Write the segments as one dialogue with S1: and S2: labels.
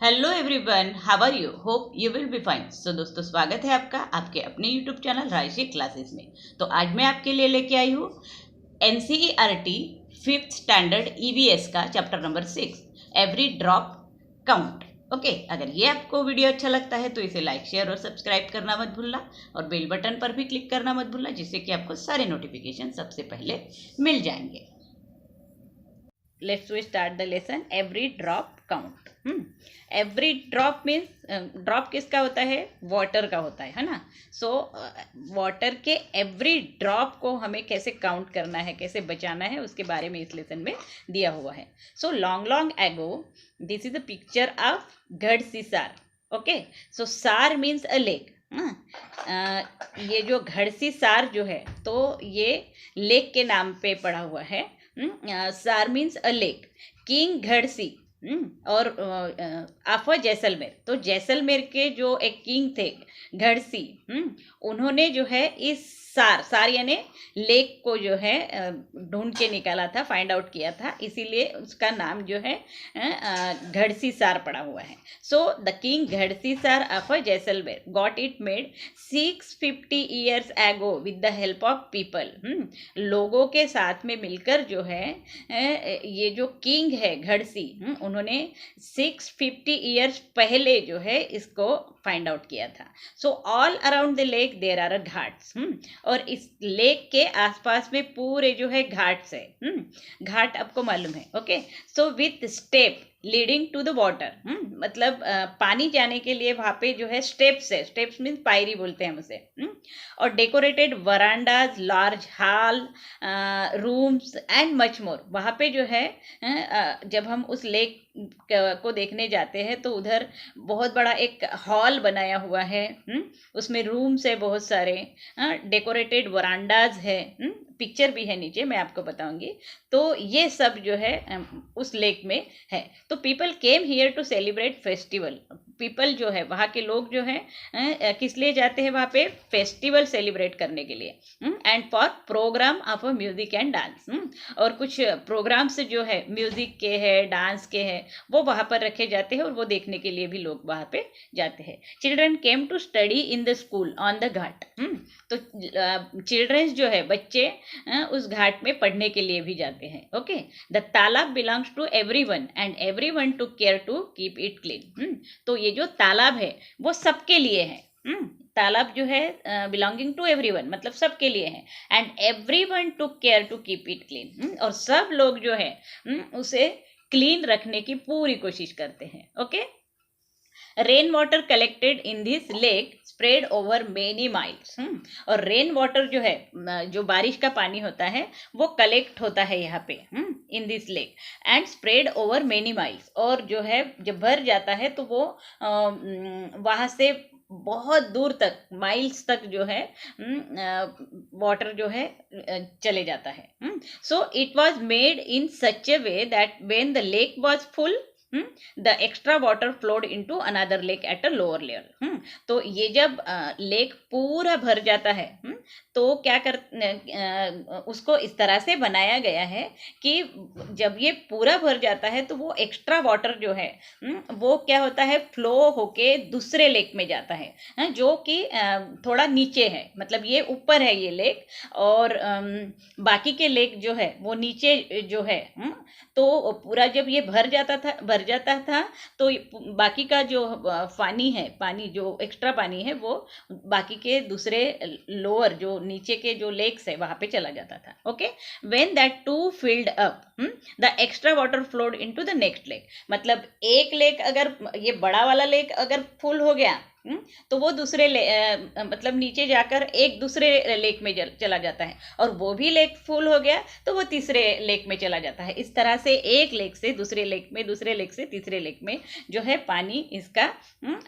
S1: Hello everyone, how are you? Hope you will be fine. So दोस्तों, स्वागत है आपका आपके अपने यूट्यूब चैनल रायशी क्लासेस में। तो आज मैं आपके लिए लेके आई हूँ एनसीईआरटी फिफ्थ स्टैंडर्ड ईवीएस का chapter number 6 every drop count. Okay, अगर ये आपको वीडियो अच्छा लगता है तो इसे लाइक शेयर और सब्सक्राइब करना मत भूलना और बेल बटन पर भी क्लिक करना मत भूलना, जिससे कि आपको सारे नोटिफिकेशन सबसे पहले मिल जाएंगे। Let's we start the lesson every drop count. Every drop means drop किसका होता है? वाटर का होता है ना। सो वाटर के एवरी ड्रॉप को हमें कैसे काउंट करना है, कैसे बचाना है, उसके बारे में इस लेसन में दिया हुआ है। So long long ago, this is the picture of Ghadsisar. Okay, सो सार मीन्स अ लेक। ये जो घड़सी सार जो है, तो ये लेक के नाम पे पड़ा हुआ है। सार मीन्स अ लेक। किंग घड़सी और आफा जैसलमेर, तो जैसलमेर के जो एक किंग थे घड़सी, उन्होंने जो है इस सार यानी लेक को जो है ढूंढ के निकाला था, फाइंड आउट किया था, इसीलिए उसका नाम जो है घड़सी सार पड़ा हुआ है। सो द किंग घड़सी सार of Jaisalmer got it made 650 years ago with the help of people. लोगों के साथ में मिलकर जो है ये जो किंग है घड़सी, उन्होंने 650 ईयर्स पहले जो है इसको फाइंड आउट किया था। So all around the lake there are ghats, और इस लेक के आसपास में पूरे जो है घाट्स है। घाट आपको मालूम है। Okay, so with step leading to the water, मतलब पानी जाने के लिए वहाँ पे जो है स्टेप्स है। स्टेप्स मीन्स पायरी बोलते हैं हम उसे। और decorated verandas, large hall, rooms and much more. वहाँ पे जो है जब हम उस लेक को देखने जाते हैं तो उधर बहुत बड़ा एक हॉल बनाया हुआ है। उसमें रूम्स है बहुत सारे, डेकोरेटेड वरांडाज है, पिक्चर भी है नीचे, मैं आपको बताऊंगी। तो ये सब जो है उस लेक में है। तो people came here to celebrate festival. People जो है, वहाँ के लोग जो है किस लिए जाते हैं वहाँ पे? फेस्टिवल सेलिब्रेट करने के लिए, and for programme of music and dance. और कुछ प्रोग्राम्स जो है म्यूजिक के है, डांस के है, वो वहाँ पर रखे जाते हैं और वो देखने के लिए भी लोग वहाँ पे जाते हैं। Children came to study in the school on the ghat. तो चिल्ड्रंस जो है, बच्चे उस घाट में पढ़ने के लिए भी जाते हैं। ओके, द तालाब belongs to everyone and everyone to care to keep it clean. तो ये जो तालाब है वो सबके लिए है। तालाब जो है बिलोंगिंग टू एवरीवन, मतलब सबके लिए है, and everyone to care to keep it clean. और सब लोग जो है उसे क्लीन रखने की पूरी कोशिश करते हैं। Okay, rain water collected in this lake spread over many miles. और रेन वाटर जो है, जो बारिश का पानी होता है, वो कलेक्ट होता है यहाँ पे in this lake and spread over many miles. और जो है जब भर जाता है तो वो वहाँ से बहुत दूर तक, माइल्स तक जो है वाटर जो है चले जाता है। So it was made in such A way that when the lake was full the extra water flowed into another lake at a lower level. तो ये जब लेक पूरा भर जाता है, तो क्या कर उसको इस तरह से बनाया गया है कि जब ये पूरा भर जाता है तो वो एक्स्ट्रा वाटर जो है वो क्या होता है, फ्लो होके दूसरे लेक में जाता है, जो कि थोड़ा नीचे है। मतलब ये ऊपर है ये लेक, और बाकी के लेक जो है वो नीचे जो है। तो पूरा जब ये भर जाता था तो बाकी का जो पानी है, पानी जो एक्स्ट्रा पानी है, वो बाकी के दूसरे लोअर जो नीचे के जो लेक्स है वहां पे चला जाता था। Okay, when that to filled up the extra water flowed into the next lake. मतलब एक लेक अगर, ये बड़ा वाला लेक अगर फुल हो गया तो वो दूसरे मतलब नीचे जाकर एक दूसरे लेक में चला जाता है, और वो भी लेक फुल हो गया तो वो तीसरे लेक में चला जाता है। इस तरह से एक लेक से दूसरे लेक में, दूसरे लेक से तीसरे लेक में जो है पानी इसका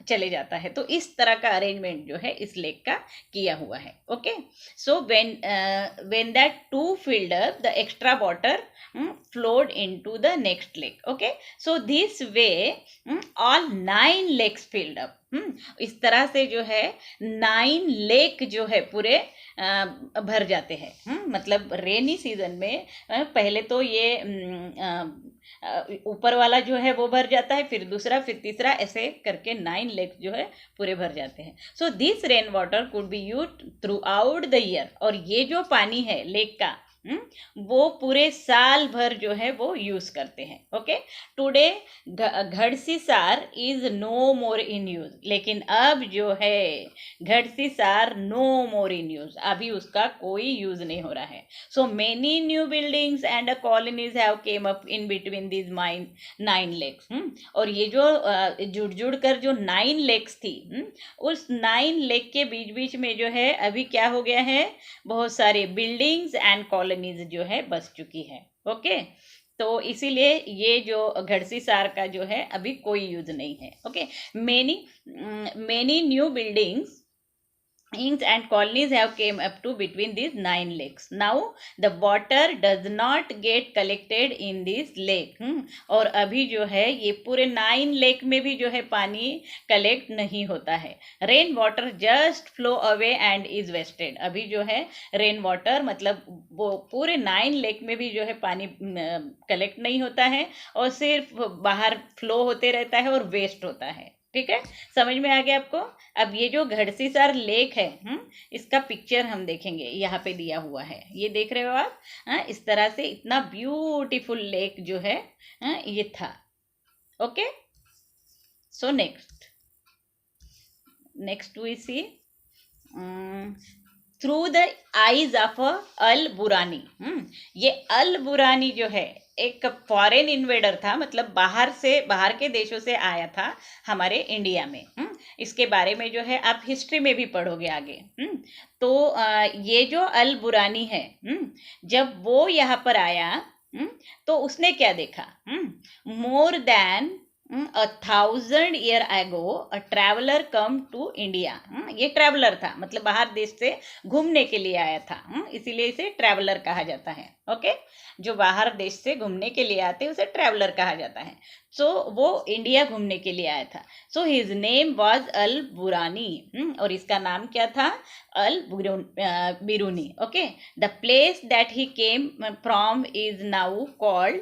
S1: चले जाता है। तो इस तरह का अरेंजमेंट जो है इस लेक का किया हुआ है। Okay, so when that to filled up the extra water flowed into the next lake. Okay, so this way all 9 lakes filled up. इस तरह से जो है 9 लेक जो है पूरे भर जाते हैं। मतलब रेनी सीजन में पहले तो ये ऊपर वाला जो है वो भर जाता है, फिर दूसरा, फिर तीसरा, ऐसे करके 9 लेक जो है पूरे भर जाते हैं। So this rain water could be use through out the year. और ये जो पानी है लेक का वो पूरे साल भर जो है वो यूज करते हैं। Okay, today Ghadsisar is no more in use. लेकिन अब जो है घड़सीसार नो मोर इन यूज, अभी उसका कोई यूज नहीं हो रहा है। So many new buildings and colonies have came up in between these 9 lakes. और ये जो जुड़ जुड़ कर जो 9 लेक्स थी, उस 9 लेक के बीच बीच में जो है अभी क्या हो गया है, बहुत सारे बिल्डिंग्स एंड कॉलोनीज जो है बस चुकी है। ओके, तो इसीलिए ये जो घड़सीसार का जो है अभी कोई यूज नहीं है। Okay, many new buildings and colonies have came up to between these 9 lakes. Now the water does not get collected in this lake. और अभी जो है ये पूरे 9 लेक में भी जो है पानी कलेक्ट नहीं होता है। Rain water just flow away and is wasted. अभी जो है रेन वाटर मतलब वो पूरे 9 लेक में भी जो है पानी कलेक्ट नहीं होता है और सिर्फ बाहर फ्लो होते रहता है और वेस्ट होता है। ठीक है, समझ में आ गया आपको। अब ये जो घड़सीसार लेक है, इसका पिक्चर हम देखेंगे, यहाँ पे दिया हुआ है, ये देख रहे हो आप। इस तरह से इतना ब्यूटीफुल लेक जो है ये था। Okay, so next we see through the eyes of Al Biruni. ये अल बुरानी जो है एक फॉरेन इन्वेडर था, मतलब बाहर के देशों से आया था हमारे इंडिया में। इसके बारे में जो है आप हिस्ट्री में भी पढ़ोगे आगे। तो ये जो अल बुरानी है, जब वो यहाँ पर आया तो उसने क्या देखा, more than 1000 years ago a traveler come to India। ये ट्रैवलर था, मतलब बाहर देश से घूमने के लिए आया था, इसीलिए इसे ट्रैवलर कहा जाता है। ओके, जो बाहर देश से घूमने के लिए आते हैं उसे ट्रैवलर कहा जाता है। सो वो इंडिया घूमने के लिए आया था। So his name was Al Biruni, और इसका नाम क्या था, Al Biruni. Okay, the place that he came from is now called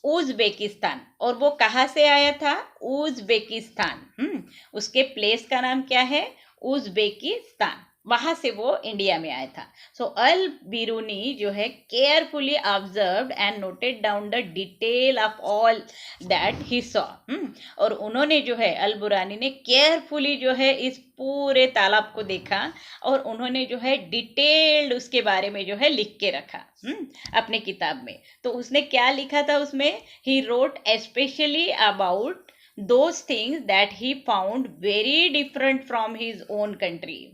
S1: Uzbekistan. और वो कहाँ से आया था, उज़्बेकिस्तान। उसके प्लेस का नाम क्या है, उज़्बेकिस्तान। वहां से वो इंडिया में आया था। सो अल बिरूनी जो है carefully observed and noted down the detail of all that he saw. और उन्होंने जो है अल बुरानी ने केयरफुली जो है इस पूरे तालाब को देखा और उन्होंने जो है डिटेल्ड उसके बारे में जो है लिख के रखा अपने किताब में। तो उसने क्या लिखा था उसमें, he wrote specially about those things that he found very different from his own country।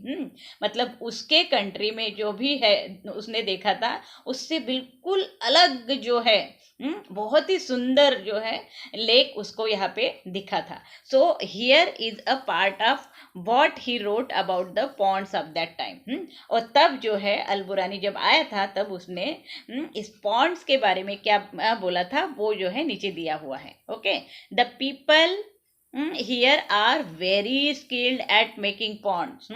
S1: मतलब उसके कंट्री में जो भी है उसने देखा था उससे बिल्कुल अलग जो है बहुत ही सुंदर जो है लेक उसको यहाँ पे दिखा था। So here is a part of what he wrote about the ponds of that time. और तब जो है अल बुरानी जब आया था तब उसने इस पॉन्ड्स के बारे में क्या बोला था वो जो है नीचे दिया हुआ है। Okay, the people here are very skilled at making ponds.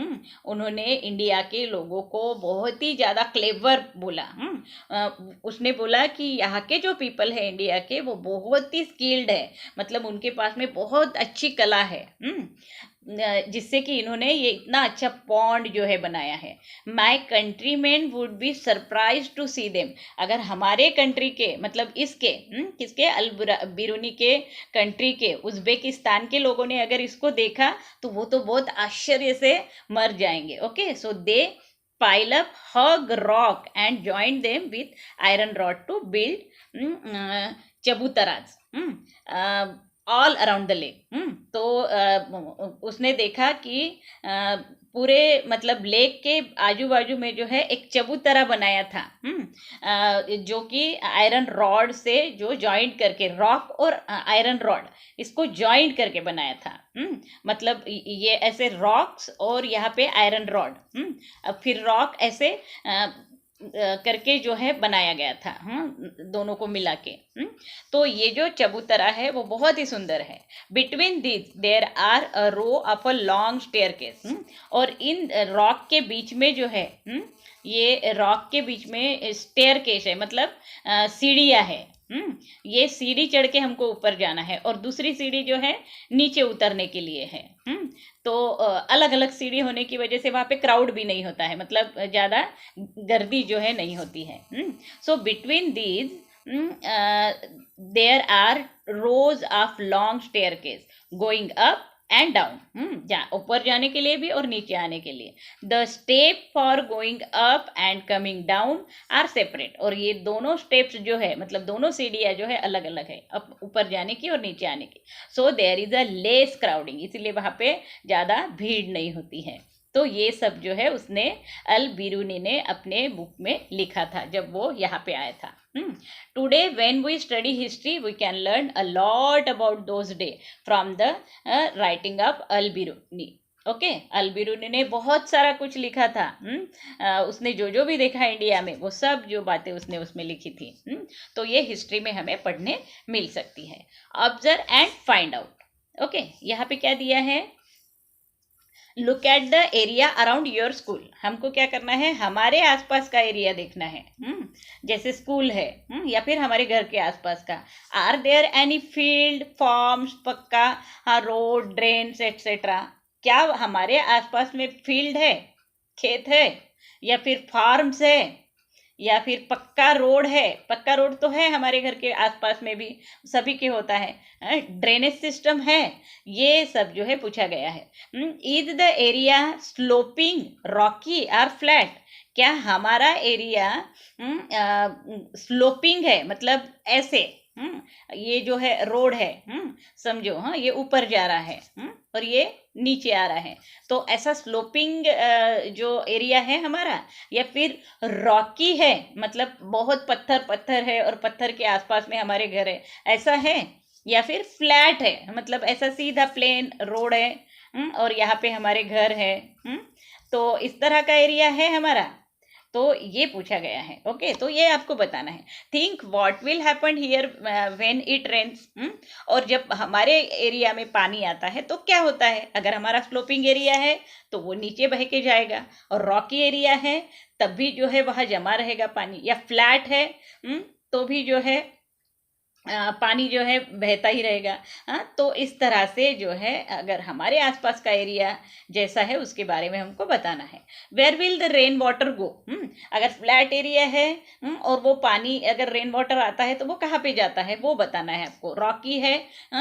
S1: उन्होंने इंडिया के लोगों को बहुत ही ज़्यादा क्लेवर बोला। उसने बोला कि यहाँ के जो पीपल है इंडिया के वो बहुत ही स्किल्ड है, मतलब उनके पास में बहुत अच्छी कला है जिससे कि इन्होंने ये इतना अच्छा पॉन्ड जो है बनाया है। My country man would be surprise to see them. अगर हमारे कंट्री के मतलब इसके किसके अल बिरूनी के कंट्री के उज़्बेकिस्तान के लोगों ने अगर इसको देखा तो वो तो बहुत आश्चर्य से मर जाएंगे। Okay, so they pile up hug rock and join them with iron rod to build चबूतराज ऑल अराउंड द लेक। तो उसने देखा कि पूरे मतलब लेक के आजू बाजू में जो है एक चबूतरा बनाया था जो कि आयरन रॉड से जो जॉइंट करके, रॉक और आयरन रॉड इसको जॉइंट करके बनाया था। मतलब ये ऐसे रॉक्स और यहाँ पे आयरन रॉड, अब फिर रॉक ऐसे करके जो है बनाया गया था, दोनों को मिला के। तो ये जो चबूतरा है वो बहुत ही सुंदर है। Between this there are a row of a long staircase, और इन रॉक के बीच में जो है, ये रॉक के बीच में स्टेयरकेस है, मतलब सीढ़ियाँ है। ये सीढ़ी चढ़ के हमको ऊपर जाना है, और दूसरी सीढ़ी जो है नीचे उतरने के लिए है। तो अलग अलग सीढ़ी होने की वजह से वहाँ पे क्राउड भी नहीं होता है, मतलब ज़्यादा गर्दी जो है नहीं होती है। So between these there are rows of long staircase going up and down, ऊपर जाने के लिए भी और नीचे आने के लिए। The step for going up and coming down are separate, और ये दोनों स्टेप्स जो है, मतलब दोनों सीढ़ियाँ जो है अलग अलग है, अब ऊपर जाने की और नीचे आने की। So there is a less crowding, इसीलिए वहाँ पे ज़्यादा भीड़ नहीं होती है। तो ये सब जो है उसने अल बिरूनी ने अपने बुक में लिखा था जब वो यहाँ पे आया था। Today, when we study history, we can learn a lot about those day from the writing of Al-Biruni. Okay, Al Biruni ने बहुत सारा कुछ लिखा था। उसने जो जो भी देखा इंडिया में वो सब जो बातें उसने उसमें लिखी थी। तो ये हिस्ट्री में हमें पढ़ने मिल सकती है। Observe and find out. Okay, यहाँ पे क्या दिया है, look at the area around your school. हमको क्या करना है, हमारे आसपास का एरिया देखना है। जैसे स्कूल है, या फिर हमारे घर के आसपास का। Are there any field, farms, pucca road, drains etcetera. क्या हमारे आसपास में फील्ड है, खेत है, या फिर फार्म्स है, या फिर पक्का रोड है। पक्का रोड तो है हमारे घर के आसपास में भी, सभी के होता है। ड्रेनेज सिस्टम है, ये सब जो है पूछा गया है। Is the area sloping, Rocky और फ्लैट। क्या हमारा एरिया स्लोपिंग है, मतलब ऐसे, ये जो है रोड है, समझो, ये ऊपर जा रहा है, और ये नीचे आ रहा है। तो ऐसा स्लोपिंग जो एरिया है हमारा, या फिर रॉकी है, मतलब बहुत पत्थर पत्थर है और पत्थर के आसपास में हमारे घर है, ऐसा है। या फिर फ्लैट है, मतलब ऐसा सीधा प्लेन रोड है, और यहाँ पे हमारे घर है। तो इस तरह का एरिया है हमारा। तो ये पूछा गया है। ओके, तो ये आपको बताना है। Think what will happen here when it rains. और जब हमारे एरिया में पानी आता है तो क्या होता है, अगर हमारा स्लोपिंग एरिया है तो वो नीचे बह के जाएगा, और रॉकी एरिया है तब भी जो है वहाँ जमा रहेगा पानी, या फ्लैट है तो भी जो है पानी जो है बहता ही रहेगा। तो इस तरह से जो है अगर हमारे आसपास का एरिया जैसा है उसके बारे में हमको बताना है। Where will the rain water go. अगर फ्लैट एरिया है और वो पानी, अगर रेन वाटर आता है तो वो कहाँ पे जाता है वो बताना है आपको। रॉकी है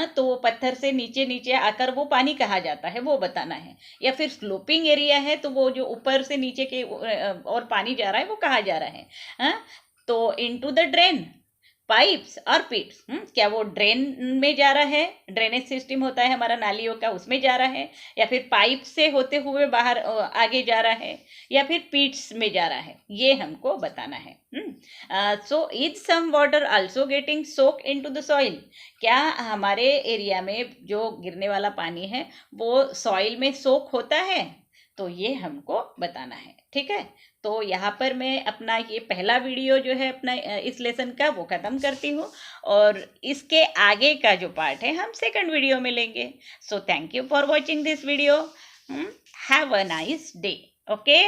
S1: तो वो पत्थर से नीचे नीचे आकर वो पानी कहाँ जाता है वो बताना है। या फिर स्लोपिंग एरिया है तो वो जो ऊपर से नीचे के और पानी जा रहा है वो कहाँ जा रहा है। तो इनटू द ड्रेन, पाइप्स और पिट्स। क्या वो ड्रेन में जा रहा है, ड्रेनेज सिस्टम होता है हमारा नालियों का, उसमें जा रहा है, या फिर पाइप से होते हुए बाहर आगे जा रहा है, या फिर पिट्स में जा रहा है, ये हमको बताना है। So is some water also getting soak into the soil. क्या हमारे एरिया में जो गिरने वाला पानी है वो सॉइल में सोक होता है, तो ये हमको बताना है। ठीक है, तो यहाँ पर मैं अपना ये पहला वीडियो जो है अपना इस लेसन का वो ख़त्म करती हूँ, और इसके आगे का जो पार्ट है हम सेकंड वीडियो में लेंगे। So thank you for watching this video. Have a nice day. Okay.